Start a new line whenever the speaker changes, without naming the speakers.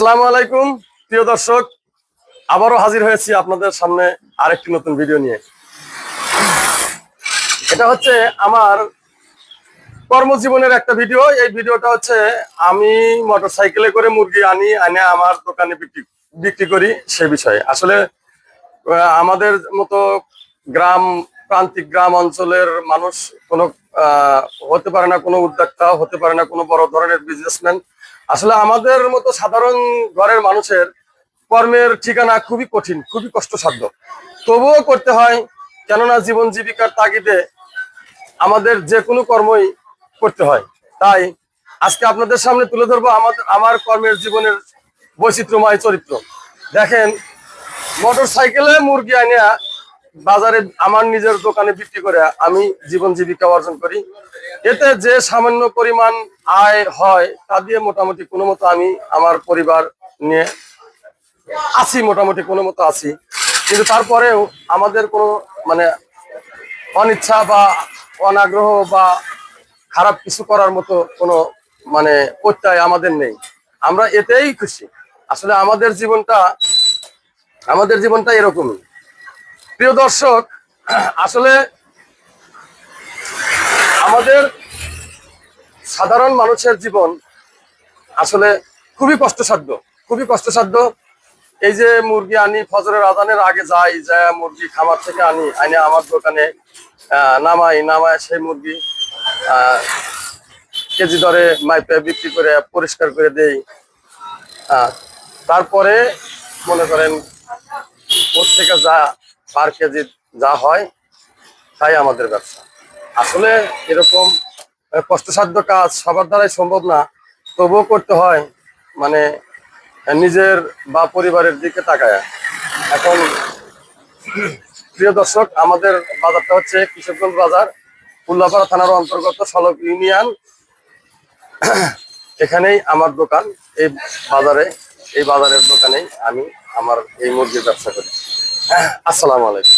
আসসালামু আলাইকুম প্রিয় দর্শক, আবারও হাজির হয়েছি আপনাদের সামনে আরেকটি নতুন ভিডিও নিয়ে। এটা হচ্ছে আমার কর্মজীবনের একটা ভিডিও। এই ভিডিওটা হচ্ছে আমি মোটরসাইকেলে করে মুরগি আনে আমার দোকানে বিক্রি করি সে বিষয়ে। আসলে আমাদের মতো প্রান্তিক গ্রাম অঞ্চলের মানুষ কোনো হতে পারে না, কোনো উদ্যোক্তা হতে পারে না, কোনো বড় ধরনের বিজনেসম্যান। আসলে আমাদের মতো সাধারণ ঘরের মানুষের কর্মের ঠিকানা খুবই কঠিন, খুবই কষ্টসাধ্য, তবুও করতে হয়। কেননা জীবন জীবিকার তাগিদে আমাদের যে কোনো কর্মই করতে হয়। তাই আজকে আপনাদের সামনে তুলে ধরবো আমার কর্মের জীবনের বৈচিত্র্যময় চরিত্র। দেখেন, মোটর সাইকেলে মুরগি আনিয়া বাজারে আমার নিজের দোকানে বিক্রি করে আমি জীবন জীবিকা অর্জন করি। এতে যে সামান্য পরিমাণ আয় হয় তা দিয়ে মোটামুটি কোনো মতো আমি আমার পরিবার নিয়ে আছি, মোটামুটি কোনো মতো আছি। কিন্তু তারপরেও আমাদের কোনো মানে অনিচ্ছা বা অনাগ্রহ বা খারাপ কিছু করার মতো কোনো প্রত্যয় আমাদের নেই। আমরা এতেই খুশি। আসলে আমাদের জীবনটা এরকমই। প্রিয় দর্শক, আসলে আমাদের সাধারণ মানুষের জীবন আসলে খুবই কষ্টসাধ্য, খুবই কষ্টসাধ্য। এই যে মুরগি আনি, ফজরের আজানের আগে যাই মুরগি খামার থেকে আনি আমার দোকানে নামায় সেই মুরগি কেজি দরে মাইপে বিক্রি করে পরিষ্কার করে দেই। তারপরে মনে করেন ওর থেকে যা পার কেজি যা হয় তাই আমাদের ব্যবসা। আসলে এরকম কষ্টসাধ্য কাজ সবার দ্বারাই সম্ভব না, তবুও করতে হয় মানে নিজের বা পরিবারের দিকে তাকায়। এখন প্রিয় দর্শক, আমাদের বাজারটা হচ্ছে কিশোরগঞ্জ বাজার, উল্লাপাড়া থানার অন্তর্গত সলক ইউনিয়ন। এখানেই আমার দোকান। এই বাজারের দোকানেই আমি আমার এই মুরগির ব্যবসা করি। আসসালামু আলাইকুম।